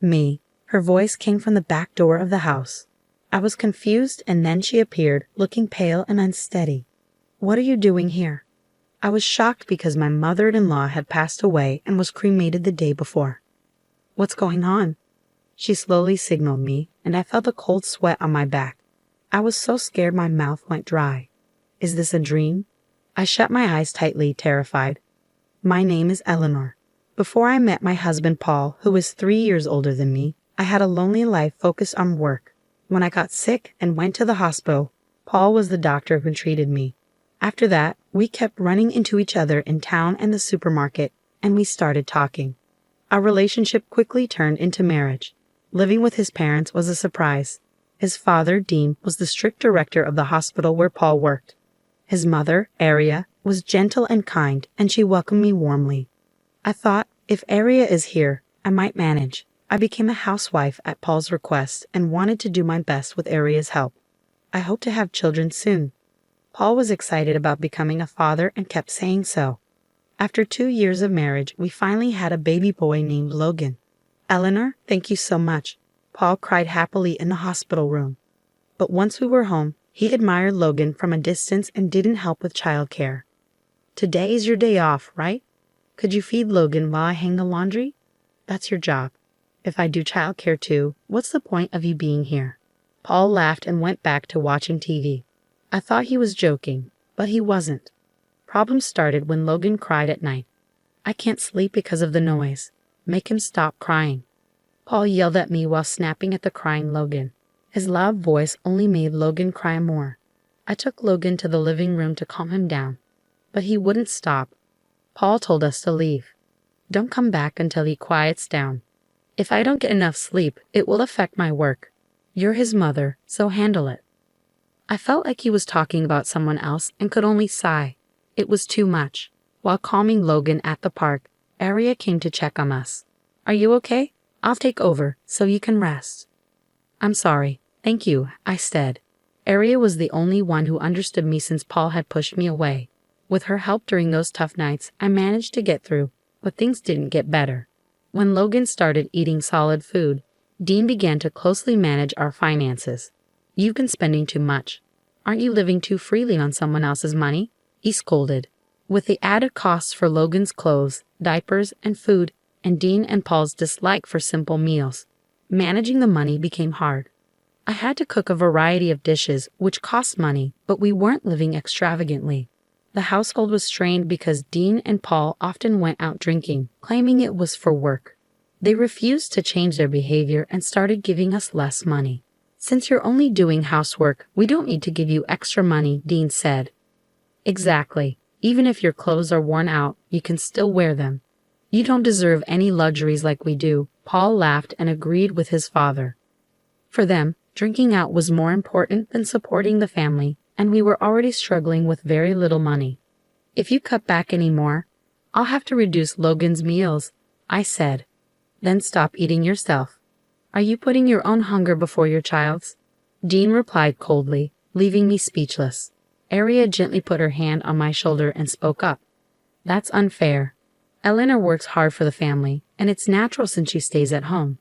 Me. Her voice came from the back door of the house. I was confused, and then she appeared, looking pale and unsteady. "What are you doing here?" I was shocked because my mother-in-law had passed away and was cremated the day before. "What's going on?" She slowly signaled me, and I felt a cold sweat on my back. I was so scared my mouth went dry. "Is this a dream?" I shut my eyes tightly, terrified. "My name is Eleanor. Before I met my husband Paul, who is 3 years older than me, I had a lonely life focused on work. When I got sick and went to the hospital, Paul was the doctor who treated me. After that, we kept running into each other in town and the supermarket, and we started talking. Our relationship quickly turned into marriage. Living with his parents was a surprise. His father, Dean, was the strict director of the hospital where Paul worked. His mother, Aria, was gentle and kind, and she welcomed me warmly. I thought, if Aria is here, I might manage. I became a housewife at Paul's request and wanted to do my best with Aria's help. I hope to have children soon. Paul was excited about becoming a father and kept saying so. After 2 years of marriage, we finally had a baby boy named Logan. "Eleanor, thank you so much," Paul cried happily in the hospital room. But once we were home, he admired Logan from a distance and didn't help with childcare. "Today is your day off, right? Could you feed Logan while I hang the laundry? That's your job. If I do childcare too, what's the point of you being here?" Paul laughed and went back to watching TV. I thought he was joking, but he wasn't. Problems started when Logan cried at night. "I can't sleep because of the noise. Make him stop crying." Paul yelled at me while snapping at the crying Logan. His loud voice only made Logan cry more. I took Logan to the living room to calm him down, but he wouldn't stop. Paul told us to leave. "Don't come back until he quiets down. If I don't get enough sleep, it will affect my work. You're his mother, so handle it." I felt like he was talking about someone else and could only sigh. It was too much. While calming Logan at the park, Aria came to check on us. "Are you okay? I'll take over, so you can rest." "I'm sorry. Thank you," I said. Aria was the only one who understood me since Paul had pushed me away. With her help during those tough nights, I managed to get through, but things didn't get better. When Logan started eating solid food, Dean began to closely manage our finances. "You've been spending too much. Aren't you living too freely on someone else's money?" he scolded. With the added costs for Logan's clothes, diapers, and food, and Dean and Paul's dislike for simple meals, managing the money became hard. I had to cook a variety of dishes, which cost money, but we weren't living extravagantly. The household was strained because Dean and Paul often went out drinking, claiming it was for work. They refused to change their behavior and started giving us less money. "Since you're only doing housework, we don't need to give you extra money," Dean said. "Exactly. Even if your clothes are worn out, you can still wear them. You don't deserve any luxuries like we do." Paul laughed and agreed with his father. For them, drinking out was more important than supporting the family, and we were already struggling with very little money. "If you cut back any more, I'll have to reduce Logan's meals," I said. "Then stop eating yourself. Are you putting your own hunger before your child's?" Dean replied coldly, leaving me speechless. Aria gently put her hand on my shoulder and spoke up. "That's unfair. Eleanor works hard for the family, and it's natural since she stays at home.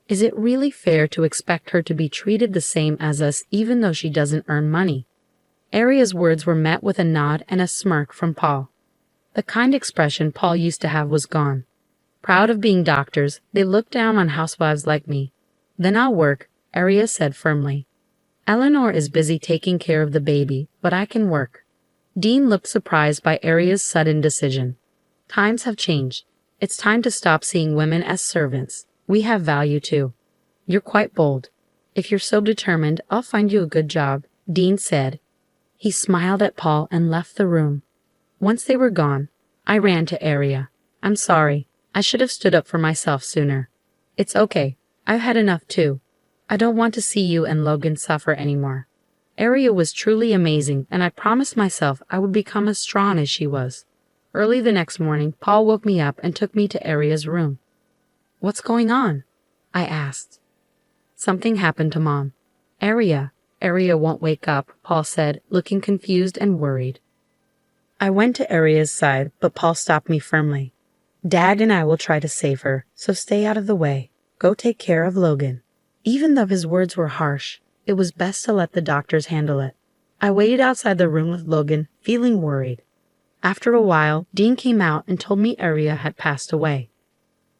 Is it really fair to expect her to be treated the same as us even though she doesn't earn money?" Aria's words were met with a nod and a smirk from Paul. The kind expression Paul used to have was gone. Proud of being doctors, they looked down on housewives like me. "Then I'll work," Aria said firmly. "Eleanor is busy taking care of the baby, but I can work." Dean looked surprised by Aria's sudden decision. "Times have changed. It's time to stop seeing women as servants. We have value too." "You're quite bold. If you're so determined, I'll find you a good job," Dean said. He smiled at Paul and left the room. Once they were gone, I ran to Aria. "I'm sorry. I should have stood up for myself sooner." "It's okay. I've had enough too. I don't want to see you and Logan suffer anymore." Aria was truly amazing, and I promised myself I would become as strong as she was. Early the next morning, Paul woke me up and took me to Aria's room. "What's going on?" I asked. "Something happened to Mom." Aria won't wake up," Paul said, looking confused and worried. I went to Aria's side, but Paul stopped me firmly. "Dad and I will try to save her, so stay out of the way. Go take care of Logan. Even though his words were harsh, it was best to let the doctors handle it. I waited outside the room with Logan, feeling worried. After a while, Dean came out and told me Aria had passed away.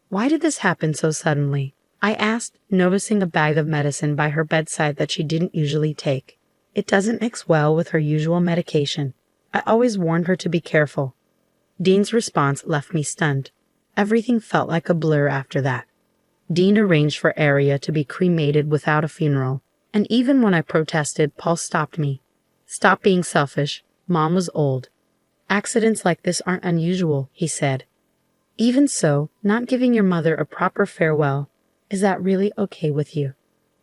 Why did this happen so suddenly? I asked, noticing a bag of medicine by her bedside that she didn't usually take. It doesn't mix well with her usual medication. I always warned her to be careful. Dean's response left me stunned. Everything felt like a blur after that. Dean arranged for Aria to be cremated without a funeral, and even when I protested, Paul stopped me. Stop being selfish. Mom was old. Accidents like this aren't unusual, he said. Even so, not giving your mother a proper farewell, is that really okay with you?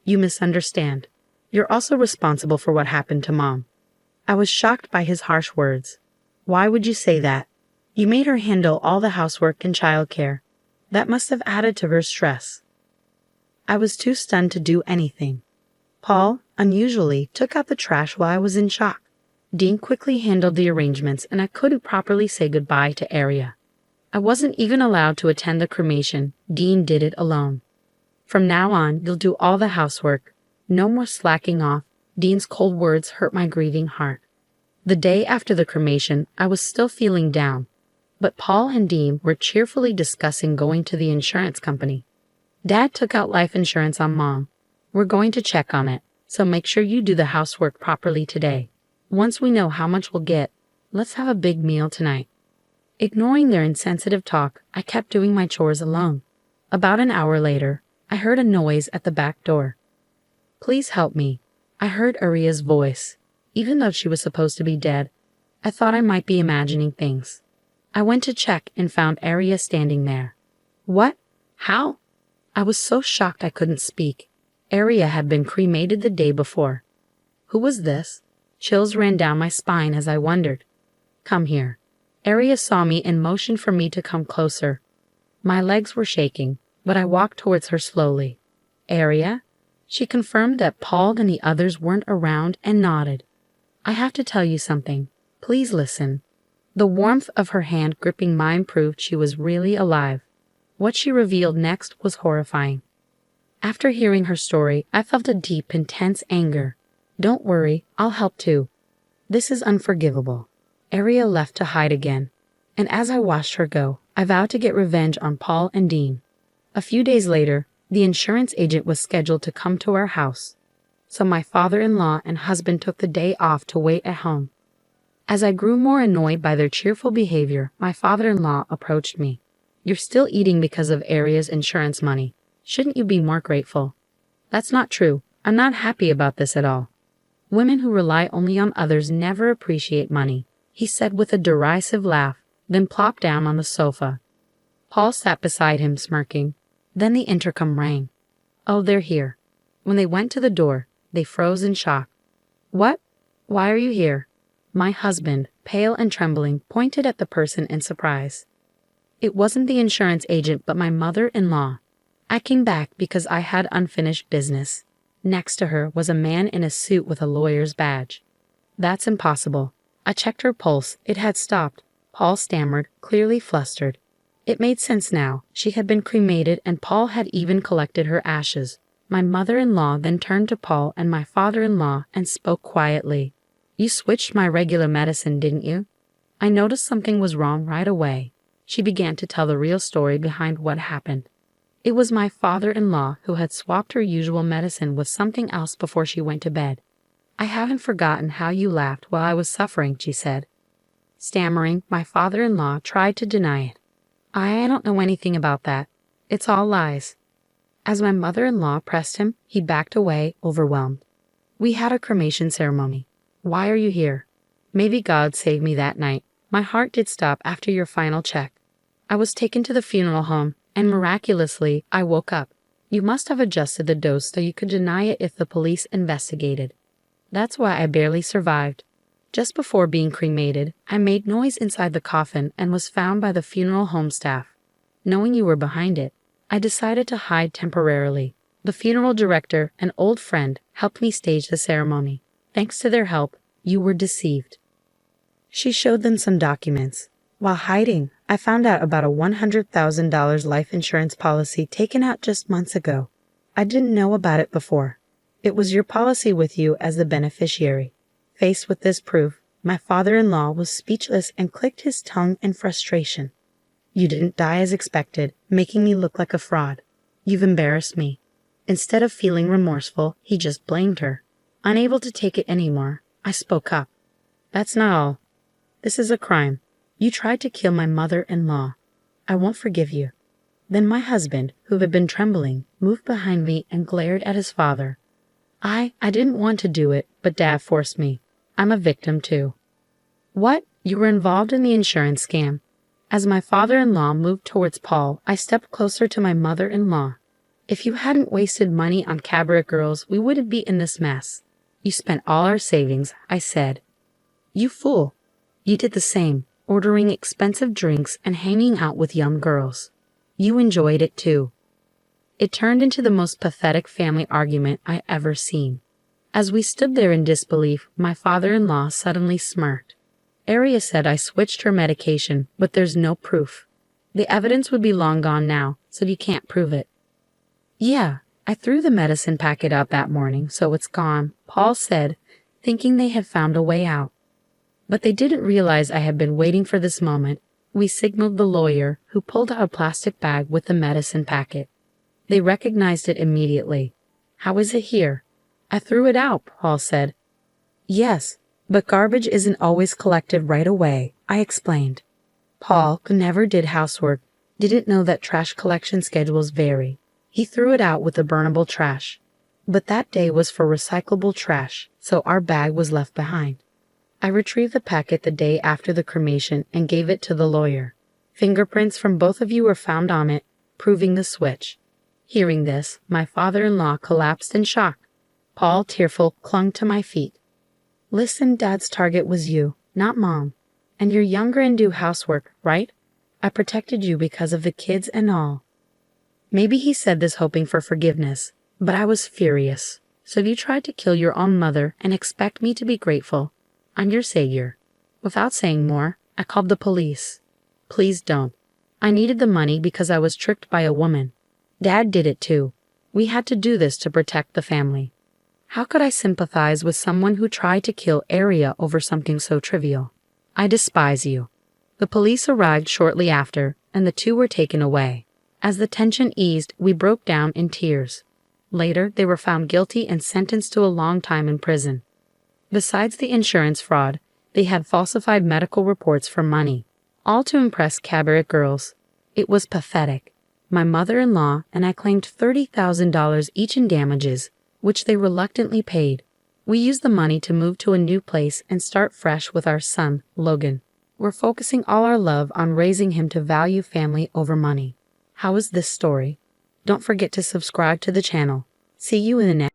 You misunderstand. You're also responsible for what happened to Mom. I was shocked by his harsh words. Why would you say that? You made her handle all the housework and childcare. That must have added to her stress. I was too stunned to do anything. Paul, unusually, took out the trash while I was in shock. Dean quickly handled the arrangements and I couldn't properly say goodbye to Aria. I wasn't even allowed to attend the cremation. Dean did it alone. From now on, you'll do all the housework. No more slacking off. Dean's cold words hurt my grieving heart. The day after the cremation, I was still feeling down. But Paul and Dean were cheerfully discussing going to the insurance company. Dad took out life insurance on Mom. We're going to check on it, so make sure you do the housework properly today. Once we know how much we'll get, let's have a big meal tonight. Ignoring their insensitive talk, I kept doing my chores alone. About an hour later, I heard a noise at the back door. Please help me. I heard Aria's voice. Even though she was supposed to be dead, I thought I might be imagining things. I went to check and found Aria standing there. What? How? I was so shocked I couldn't speak. Aria had been cremated the day before. Who was this? Chills ran down my spine as I wondered. Come here. Aria saw me and motioned for me to come closer. My legs were shaking, but I walked towards her slowly. Aria? She confirmed that Paul and the others weren't around and nodded. I have to tell you something. Please listen. The warmth of her hand gripping mine proved she was really alive. What she revealed next was horrifying. After hearing her story, I felt a deep, intense anger. Don't worry, I'll help too. This is unforgivable. Aria left to hide again, and as I watched her go, I vowed to get revenge on Paul and Dean. A few days later, the insurance agent was scheduled to come to our house, so my father-in-law and husband took the day off to wait at home. As I grew more annoyed by their cheerful behavior, my father-in-law approached me. You're still eating because of Aria's insurance money. Shouldn't you be more grateful? That's not true. I'm not happy about this at all. Women who rely only on others never appreciate money, he said with a derisive laugh, then plopped down on the sofa. Paul sat beside him, smirking. Then the intercom rang. Oh, they're here. When they went to the door, they froze in shock. What? Why are you here? My husband, pale and trembling, pointed at the person in surprise. It wasn't the insurance agent, but my mother-in-law. I came back because I had unfinished business. Next to her was a man in a suit with a lawyer's badge. That's impossible. I checked her pulse. It had stopped. Paul stammered, clearly flustered. It made sense now. She had been cremated and Paul had even collected her ashes. My mother-in-law then turned to Paul and my father-in-law and spoke quietly. You switched my regular medicine, didn't you? I noticed something was wrong right away. She began to tell the real story behind what happened. It was my father-in-law who had swapped her usual medicine with something else before she went to bed. I haven't forgotten how you laughed while I was suffering, she said. Stammering, my father-in-law tried to deny it. I don't know anything about that. It's all lies. As my mother-in-law pressed him, he backed away, overwhelmed. We had a cremation ceremony. Why are you here? Maybe God saved me that night. My heart did stop after your final check. I was taken to the funeral home, and miraculously, I woke up. You must have adjusted the dose so you could deny it if the police investigated. That's why I barely survived. Just before being cremated, I made noise inside the coffin and was found by the funeral home staff. Knowing you were behind it, I decided to hide temporarily. The funeral director, an old friend, helped me stage the ceremony. Thanks to their help, you were deceived. She showed them some documents. While hiding, I found out about a $100,000 life insurance policy taken out just months ago. I didn't know about it before. It was your policy with you as the beneficiary. Faced with this proof, my father-in-law was speechless and clicked his tongue in frustration. You didn't die as expected, making me look like a fraud. You've embarrassed me. Instead of feeling remorseful, he just blamed her. Unable to take it anymore, I spoke up. That's not all. This is a crime. You tried to kill my mother-in-law. I won't forgive you. Then my husband, who had been trembling, moved behind me and glared at his father. I didn't want to do it, but Dad forced me. I'm a victim too. What? You were involved in the insurance scam? As my father-in-law moved towards Paul, I stepped closer to my mother-in-law. If you hadn't wasted money on cabaret girls, we wouldn't be in this mess. You spent all our savings, I said. You fool. You did the same, ordering expensive drinks and hanging out with young girls. You enjoyed it too. It turned into the most pathetic family argument I ever seen. As we stood there in disbelief, my father-in-law suddenly smirked. Aria said I switched her medication, but there's no proof. The evidence would be long gone now, so you can't prove it. Yeah, I threw the medicine packet out that morning, so it's gone, Paul said, thinking they had found a way out. But they didn't realize I had been waiting for this moment. We signaled the lawyer, who pulled out a plastic bag with the medicine packet. They recognized it immediately. How is it here? I threw it out, Paul said. Yes, but garbage isn't always collected right away, I explained. Paul, who never did housework, didn't know that trash collection schedules vary. He threw it out with the burnable trash. But that day was for recyclable trash, so our bag was left behind. I retrieved the packet the day after the cremation and gave it to the lawyer. Fingerprints from both of you were found on it, proving the switch. Hearing this, my father-in-law collapsed in shock. Paul, tearful, clung to my feet. Listen, Dad's target was you, not Mom. And you're younger and do housework, right? I protected you because of the kids and all. Maybe he said this hoping for forgiveness, but I was furious. So you tried to kill your own mother and expect me to be grateful. I'm your savior. Without saying more, I called the police. Please don't. I needed the money because I was tricked by a woman. Dad did it too. We had to do this to protect the family. How could I sympathize with someone who tried to kill Aria over something so trivial? I despise you. The police arrived shortly after, and the two were taken away. As the tension eased, we broke down in tears. Later, they were found guilty and sentenced to a long time in prison. Besides the insurance fraud, they had falsified medical reports for money, all to impress cabaret girls. It was pathetic. My mother-in-law and I claimed $30,000 each in damages, which they reluctantly paid. We used the money to move to a new place and start fresh with our son, Logan. We're focusing all our love on raising him to value family over money. How is this story? Don't forget to subscribe to the channel. See you in the next